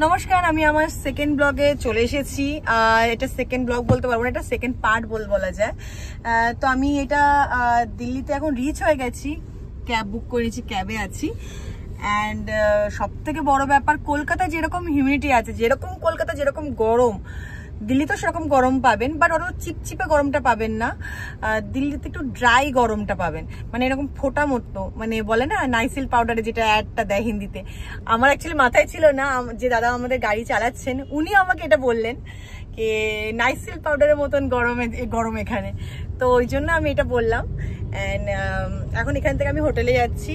নমস্কার, আমি আমার সেকেন্ড ব্লগে চলে এসেছি। এটা সেকেন্ড ব্লগ বলতে পারবো না, এটা সেকেন্ড পার্ট বলা যায়। তো আমি এটা দিল্লিতে এখন রিচ হয়ে গেছি, ক্যাব বুক করেছি, ক্যাবে আছি। অ্যান্ড সব থেকে বড় ব্যাপার, কলকাতায় যেরকম হিউমিডিটি আছে, যেরকম কলকাতা যেরকম গরম, দিল্লিতে সেরকম গরম পাবেন, বাট অত চিপচিপে গরমটা পাবেন না। দিল্লিতে একটু ড্রাই গরমটা পাবেন, মানে এরকম ফোটা মতো, মানে বলে না নাইসিল পাউডারে যেটা অ্যাডটা দেয় হিন্দিতে। আমার অ্যাকচুয়ালি মাথায় ছিল না, যে দাদা আমাদের গাড়ি চালাচ্ছেন উনি আমাকে এটা বললেন যে নাইসিল পাউডারের মতন গরম এখানে, তো ওই জন্য আমি এটা বললাম। অ্যান্ড এখন এখান থেকে আমি হোটেলে যাচ্ছি,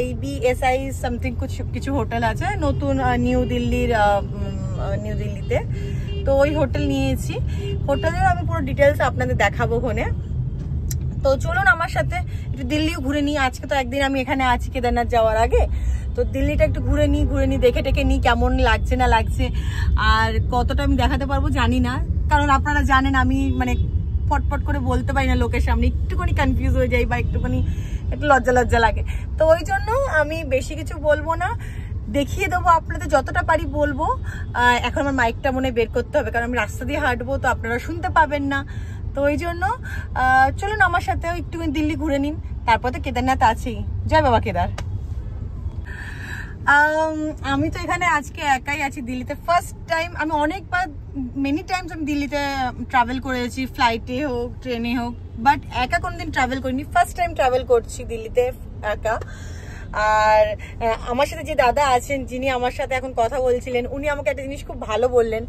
IBSI সামথিং কিছু হোটেল আছে নতুন নিউ দিল্লিতে, তো ওই হোটেল নিয়েছি। হোটেলের আমি পুরো ডিটেলস আপনাদের দেখাবো ওখানে। তো চলুন আমার সাথে একটু দিল্লিও ঘুরে নিই। আজকে তো একদিন আমি এখানে আছি কেদারনাথ যাওয়ার আগে, তো দিল্লিটা একটু ঘুরে নিই, দেখে টেকে নিই কেমন লাগছে না লাগছে, আর কতটা আমি দেখাতে পারবো জানি না, কারণ আপনারা জানেন আমি মানে ফটফট করে বলতে পারি না লোকের সামনে, একটুখানি কনফিউজ হয়ে যাই বা একটু লজ্জা লাগে। তো ওই জন্য আমি বেশি কিছু বলবো না, দেখিয়ে দেবো আপনাদের যতটা পারি বলবো। এখন আমার মাইকটা মনে বের করতে হবে, কারণ আমি রাস্তা দিয়ে হাঁটবো, তো আপনারা শুনতে পাবেন না। তো ওই জন্য চলুন আমার সাথে একটুখানি দিল্লি ঘুরে নিন, তারপর তো কেদারনাথ আছেই। জয় বাবা কেদার। আমি তো এখানে আজকে একাই আছি দিল্লিতে, ফার্স্ট টাইম। আমি অনেকবার মেনি টাইমস আমি দিল্লিতে ট্রাভেল করেছি, ফ্লাইটে হোক ট্রেনে হোক, বাট একা কোনোদিন ট্রাভেল করিনি, ফার্স্ট টাইম ট্রাভেল করছি দিল্লিতে একা। আর আমার সাথে যে দাদা আছেন, যিনি আমার সাথে এখন কথা বলছিলেন, উনি আমাকে একটা জিনিস খুব ভালো বললেন,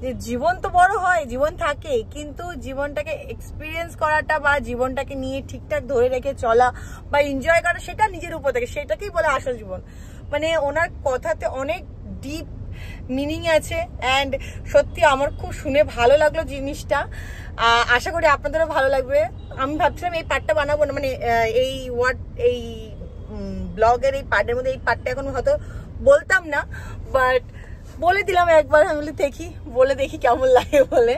যে জীবন তো বড় হয়, জীবন থাকে, কিন্তু জীবনটাকে এক্সপিরিয়েন্স করাটা বা জীবনটাকে নিয়ে ঠিকঠাক ধরে রেখে চলা বা এনজয় করা, সেটা নিজের উপর থাকে, সেটাকেই বলে আসল জীবন। মানে ওনার কথাতে অনেক ডিপ মিনিং আছে, অ্যান্ড সত্যি আমার খুব শুনে ভালো লাগলো জিনিসটা। আশা করি আপনাদেরও ভালো লাগবে। আমি ভাবছিলাম এই পার্টটা বানাবো না, মানে এই ব্লগের এই পার্টের মধ্যে এই পার্টটা এখন হয়তো বলতাম না, বাট বলে দিলাম একবার। আমি বলে দেখি কেমন লাগে বলে।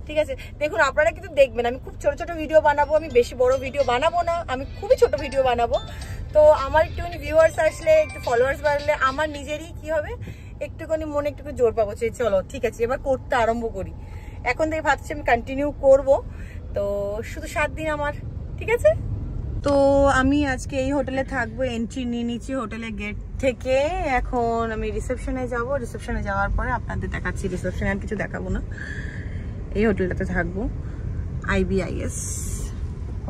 ঠিক আছে, দেখুন আপনারা কিন্তু দেখবেন, আমি খুব ছোট ভিডিও বানাবো, আমি বেশি বড় ভিডিও বানাবো না, আমি খুবই ছোট ভিডিও বানাবো। তো আমার একটুখানি ভিউয়ার্স আসলে, একটু ফলোয়ার্স বাড়লে আমার নিজেরই কি হবে, একটুখানি মনে একটু জোর পাবো, চলো ঠিক আছে এবার করতে আরম্ভ করি। এখন থেকে ভাবছি আমি কন্টিনিউ করব, তো শুধু 7 দিন আমার, ঠিক আছে। তো আমি আজকে এই হোটেলে থাকবো, এন্ট্রি নিয়ে নিচ্ছি হোটেলের গেট থেকে। এখন আমি রিসেপশনে যাব, রিসেপশনে যাওয়ার পরে আপনাদের দেখাচ্ছি। রিসেপশনে আর কিছু দেখাবো না, এই হোটেলটাতে থাকবো, IBIS।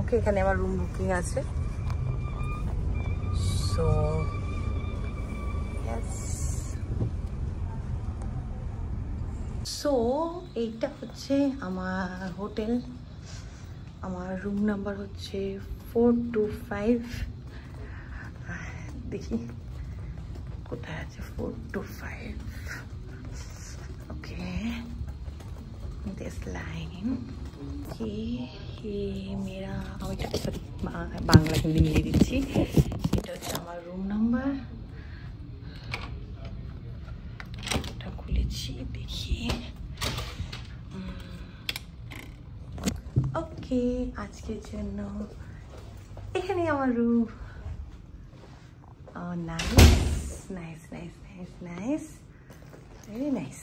ওকে, এখানে আমার রুম বুকিং আছে। সো এইটা হচ্ছে আমার হোটেল, আমার রুম নাম্বার হচ্ছে 425। দেখি কোথায় আছে 425। ওকে, दिस लाइन ये मेरा, সরি বাংলা হিন্দি মিলিয়ে দিচ্ছি। এটা হচ্ছে আমার রুম নাম্বার, এটা খুলেছি দেখি। ওকে, আজকের জন্য এখানে আমার রুম। Nice, very nice.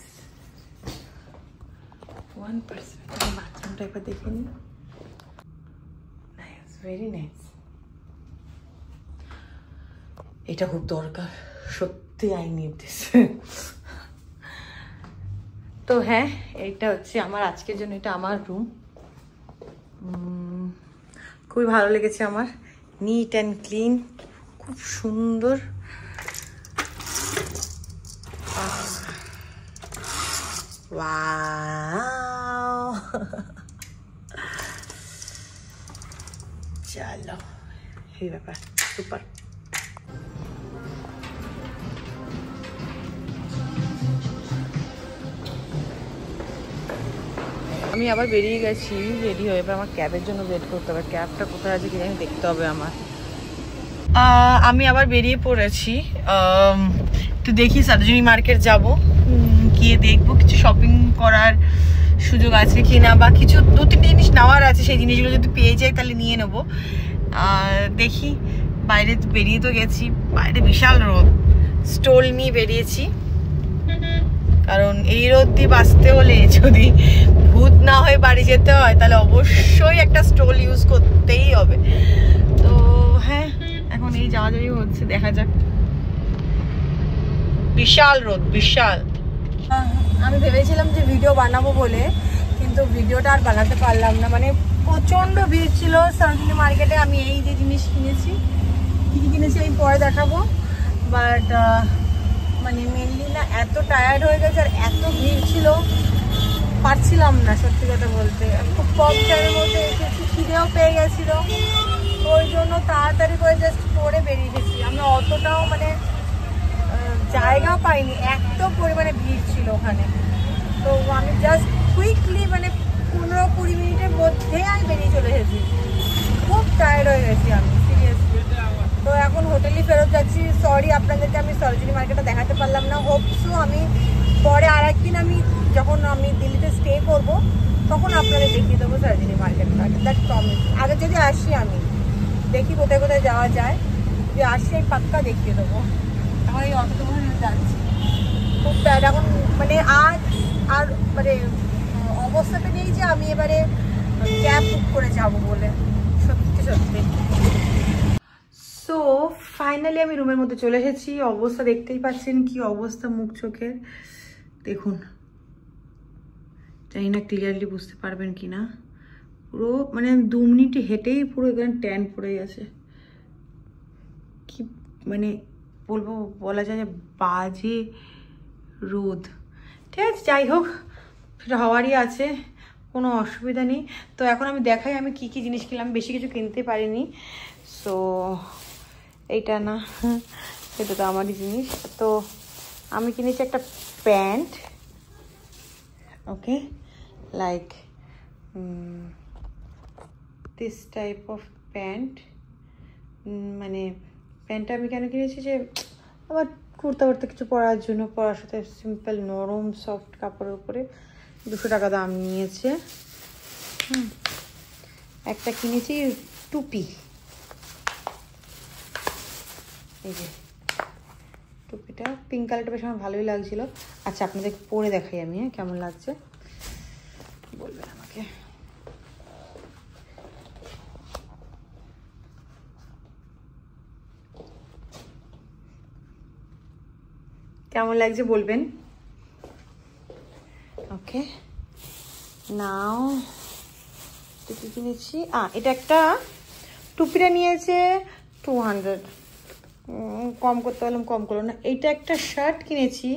1% বাথরুমটা একবার দেখে নিই। Nice, very nice. এটা খুব দরকার, সত্যি আই নিড দিস। তো হ্যাঁ, এইটা হচ্ছে আমার আজকের জন্য, এটা আমার রুম। খুবই ভালো লেগেছে আমার, নিট অ্যান্ড ক্লিন, খুব সুন্দর। ওয়াও, চলো এই ব্যাপার, সুপার। আমি আবার বেরিয়ে গেছি, রেডি হয়ে, এবার আমার ক্যাবের জন্য ওয়েট করতে হবে। ক্যাবটা কোথায় আছে কি জানি, দেখতে হবে আমার। আমি আবার বেরিয়ে পড়েছি, তো দেখি সরোজিনী মার্কেট যাব, গিয়ে দেখবো কিছু শপিং করার সুযোগ আছে কিনা, বা কিছু 2-3 জিনিস নেওয়ার আছে, সেই জিনিসগুলো যদি পেয়ে যাই তাহলে নিয়ে নেবো। দেখি, বাইরে বেরিয়ে তো গেছি, বাইরে বিশাল রোদ, স্টোল নিয়ে বেরিয়েছি। এই রোদ দিয়ে বাঁচতে হলে যদি ভূত না হয়ে বাড়ি যেতে হয় তাহলে অবশ্যই একটা স্টোল ইউজ করতেই হবে। তো হ্যাঁ, এখন এই যাওয়া যাওয়াই হচ্ছে, দেখা যাক। বিশাল রোদ, বিশাল। আমি ভেবেছিলাম যে ভিডিও বানাবো বলে, কিন্তু ভিডিওটা আর বানাতে পারলাম না, মানে প্রচন্ড ভিড় ছিল সরোজিনী মার্কেটে। আমি এই যে জিনিস কিনেছি, কি কি কিনেছি আমি পরে দেখাবো, বাট মানে মেনলি না এত টায়ার্ড হয়ে গেছে আর এত ভিড় ছিল, পারছিলাম না সত্যি কথা বলতে। খুব কম টাইমের মধ্যে এসেছি, খিদেও পেয়ে গেছিলো, ওই জন্য তাড়াতাড়ি করে জাস্ট পরে বেরিয়ে গেছি। আমি অতটাও মানে জায়গা পাইনি, এত পরিমাণে ভিড় ছিল ওখানে। তো আমি জাস্ট কুইকলি মানে 15-20 মিনিটের মধ্যে আমি বেরিয়ে চলে এসেছি। খুব টায়ার্ড হয়ে গেছি আমি সিরিয়াসলি। তো এখন হোটেলেই ফেরত যাচ্ছি। সরি আপনাদেরকে আমি সরোজিনী মার্কেটটা দেখাতে পারলাম না। হোপসো আমি পরে আর একদিন আমি যখন আমি দিল্লিতে স্টে করব তখন আপনাদের দেখিয়ে দেবো সরোজিনী মার্কেটটা, দ্যাট প্রমিস। আগে যদি আসি আমি দেখি কোথায় কোথায় যাওয়া যায়, যদি আসি আমি পাক্কা দেখিয়ে দেবো। এখন এই অটোতে যাচ্ছি, খুব টায়ার্ড এখন, মানে আজ আর মানে অবস্থাটা নেই যে আমি এবারে ক্যাব বুক করে যাব বলে, সত্যি সত্যি। সো ফাইনালি আমি রুমের মধ্যে চলে এসেছি। অবস্থা দেখতেই পাচ্ছেন কি অবস্থা মুখ চোখের, দেখুন। জানি না ক্লিয়ারলি বুঝতে পারবেন কি না, পুরো মানে 2 মিনিট হেঁটেই পুরো এখানে ট্যান পড়ে গেছে। কি মানে বলবো, বলা যায় যে বাজে রোদ। ঠিক আছে, যাই হোক, সেটা হওয়ারই আছে, কোনো অসুবিধা নেই। তো এখন আমি দেখাই আমি কি কি জিনিস কিনলাম। বেশি কিছু কিনতে পারিনি, সো এইটা না, এটা তো আমারই জিনিস। তো আমি কিনেছি একটা pant, okay, like this type of pant. মানে প্যান্টটা আমি কেন কিনেছি, যে আবার কুর্তা কুর্তা কিছু পরার জন্য, পরার সাথে সিম্পল নরম সফট কাপড়ের উপরে 200 টাকা দাম নিয়েছে। একটা কিনেছি টুপি, এই যে টুপিটা পিঙ্ক কালারটা বেশ আমার ভালোই লাগছিল। আচ্ছা আপনাদের পরে দেখাই আমি, কেমন লাগছে বলবেন আমাকে। কেমন লাগছে বলবেন, ওকে। নাও টুপি কিনেছি, এটা একটা টুপিটা নিয়েছে 200, কম করতে পারলাম, কম করলো না। এইটা একটা শার্ট কিনেছি,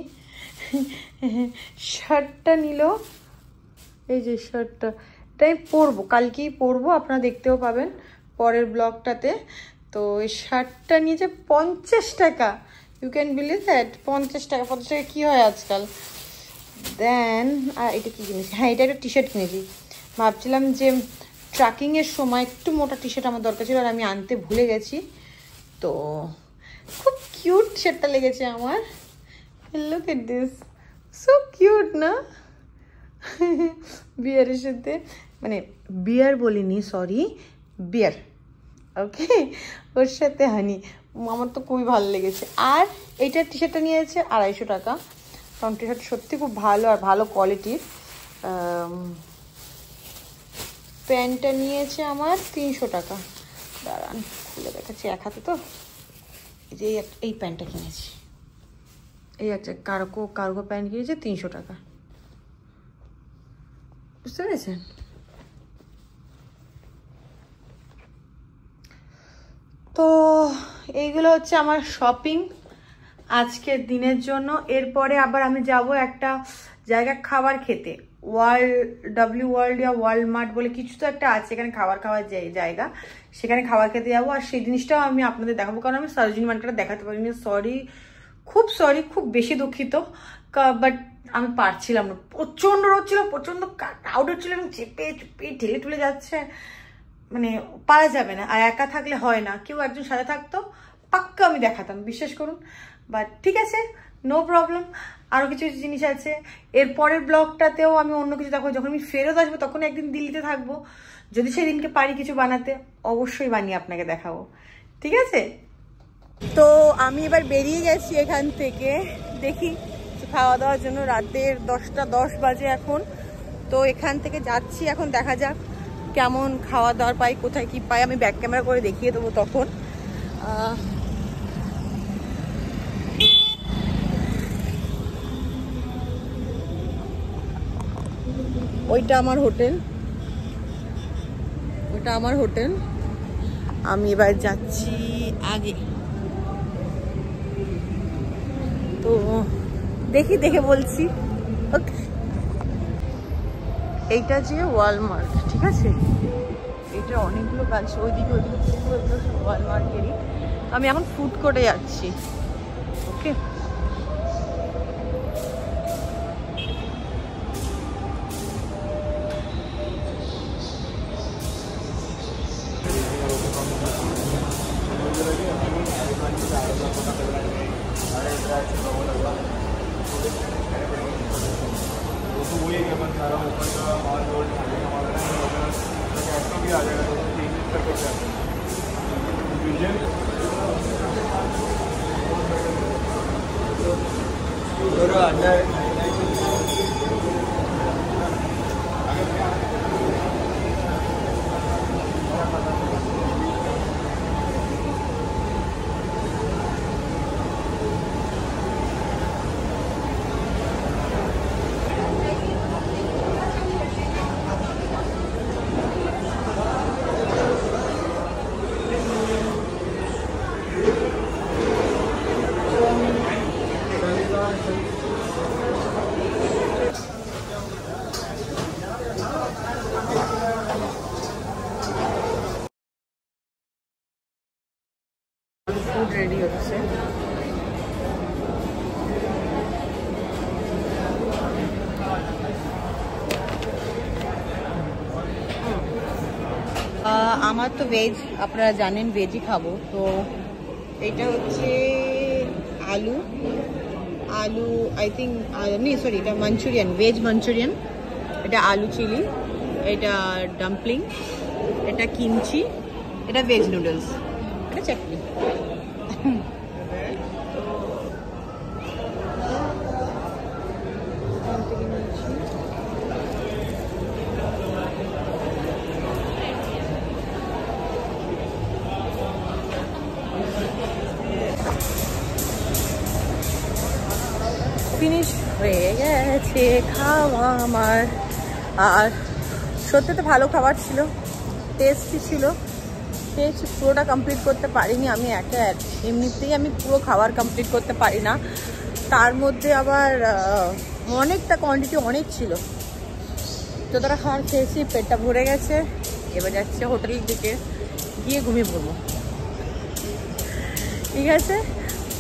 শার্টটা নিল, এই যে শার্টটা, এটা আমি পরবো, কালকেই পরবো, আপনারা দেখতেও পাবেন পরের ব্লগটাতে। তো এই শার্টটা নিয়েছে 50 টাকা, ইউ ক্যান বিলিভ দ্যাট। 50 টাকা, 50 টাকা কী হয় আজকাল। দেন এটা কী কিনেছি, হ্যাঁ এটা একটা টি শার্ট কিনেছি। ভাবছিলাম যে ট্রাকিংয়ের সময় একটু মোটা টি শার্ট আমার দরকার ছিল, আর আমি আনতে ভুলে গেছি। তো খুব কিউট শার্টটা লেগেছে আমার, look at this, so cute না। বিয়ারের সাথে, মানে বিয়ার বলিনি, সরি, বিয়ার, ওকে, ওর সাথে হানি, আমার তো খুবই ভালো লেগেছে। আর এইটার টি শার্টটা নিয়েছে 250 টাকা, কারণ টি শার্ট সত্যি খুব ভালো আর ভালো কোয়ালিটির। প্যান্টটা নিয়েছে আমার 300 টাকা, দাঁড়ান খুলে দেখাচ্ছি এক হাতে। তো এই যে এই প্যান্টটা কিনেছি, এই একটা কার্গো প্যান্ট কিনেছে 300 টাকা, বুঝতে পেরেছেন। তো এইগুলো হচ্ছে আমার শপিং আজকের দিনের জন্য। এরপরে আবার আমি যাব একটা জায়গা খাবার খেতে, ওয়ার্ল্ড ইয়া ওয়ালমার্ট বলে কিছু তো একটা আছে, এখানে খাবার খাওয়ার জায়গা, সেখানে খাবার খেতে যাবো। আর সেই জিনিসটাও আমি আপনাদের দেখাবো, কারণ আমি সরোজিনী মার্কেটটা দেখাতে পারিনি। সরি, খুব বেশি দুঃখিত, বাট আমি পারছিলাম না, প্রচণ্ড রোদ ছিল, প্রচণ্ড ক্রাউডেড ছিল, এবং চেপে ঠেলে ঠুলে যাচ্ছে, মানে পারা যাবে না। আর একা থাকলে হয় না, কেউ একজন সাথে থাকতো পাক্কা আমি দেখাতাম, বিশ্বাস করুন। বাট ঠিক আছে, নো প্রবলেম। আরও কিছু জিনিস আছে, এর পরের ব্লগটাতেও আমি অন্য কিছু দেখাবো। যখন আমি ফেরত আসবো তখন একদিন দিল্লিতে থাকবো, যদি সেদিনকে পারি কিছু বানাতে, অবশ্যই বানিয়ে আপনাকে দেখাবো, ঠিক আছে। তো আমি এবার বেরিয়ে গেছি এখান থেকে, দেখি কিছু খাওয়া দাওয়ার জন্য। রাতের 10টা 10 বাজে এখন। তো এখান থেকে যাচ্ছি, এখন দেখা যাক কেমন খাওয়া দাওয়ার পাই, কোথায় কি পাই। আমি ব্যাক ক্যামেরা করে দেখিয়ে দেবো তখন। ওইটা আমার হোটেল, ওটা আমার হোটেল। আমি এবার যাচ্ছি আগে। তো দেখি, দেখে বলছি। ওকে, এইটা যে ওয়ালমার্ট, ঠিক আছে, এটা অনেকগুলো ব্রাঞ্চ, ওইদিকে ওয়ালমার্টেরই। আমি এখন ফুড কোর্টে যাচ্ছি। ওকে, ফুড রেডি হচ্ছে। আমার তো ভেজ, আপনারা জানেন ভেজই খাবো। তো এটা হচ্ছে আলু, আলু আই থিঙ্ক, সরি, এটা মাঞ্চুরিয়ান, ভেজ মাঞ্চুরিয়ান। এটা আলু চিলি, এটা ডাম্পলিং, এটা কিমচি, এটা ভেজ নুডলস, এটা চাটনি। ফিনিশ হয়ে গেছে খাওয়া আমার। আর সত্যি তো ভালো খাবার ছিল, টেস্টি ছিল। টেস্ট পুরোটা কমপ্লিট করতে পারিনি আমি একা, এমনিতেই আমি পুরো খাবার কমপ্লিট করতে পারি না। তার মধ্যে আবার অনেকটা কোয়ান্টিটি অনেক ছিল। যতটা খাবার খেয়েছি পেটটা ভরে গেছে। এবার যাচ্ছে হোটেলের দিকে, গিয়ে ঘুমিয়ে পড়বো। ঠিক আছে,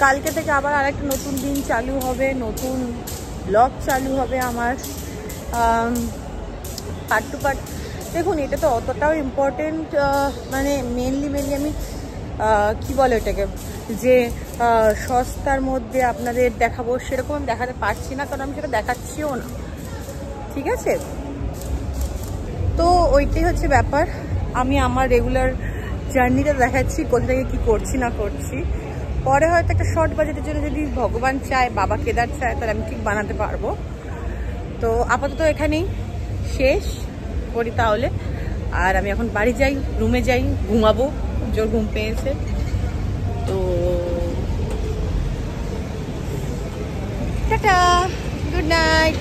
কালকে থেকে আবার আরেকটা নতুন দিন চালু হবে, নতুন ব্লগ চালু হবে আমার পার্ট টু পার্ট। দেখুন, এটা তো অতটাও ইম্পর্টেন্ট, মানে মেনলি আমি কি বলে ওটাকে, যে সস্তার মধ্যে আপনাদের দেখাবো সেরকম আমি দেখাতে পারছি না, কারণ আমি সেটা দেখাচ্ছিও না। ঠিক আছে, তো ওইটাই হচ্ছে ব্যাপার। আমি আমার রেগুলার জার্নিটা দেখাচ্ছি, কোথা থেকে কী করছি না করছি। পরে হয়তো একটা শর্ট বাজেটের জন্য যদি ভগবান চায়, বাবা কেদার চায়, তাহলে আমি ঠিক বানাতে পারবো। তো আপাতত এখানেই শেষ করি তাহলে। আর আমি এখন বাড়ি যাই, রুমে যাই, ঘুমাবো, জোর ঘুম পেয়েছে। তো টাটা, গুড নাইট।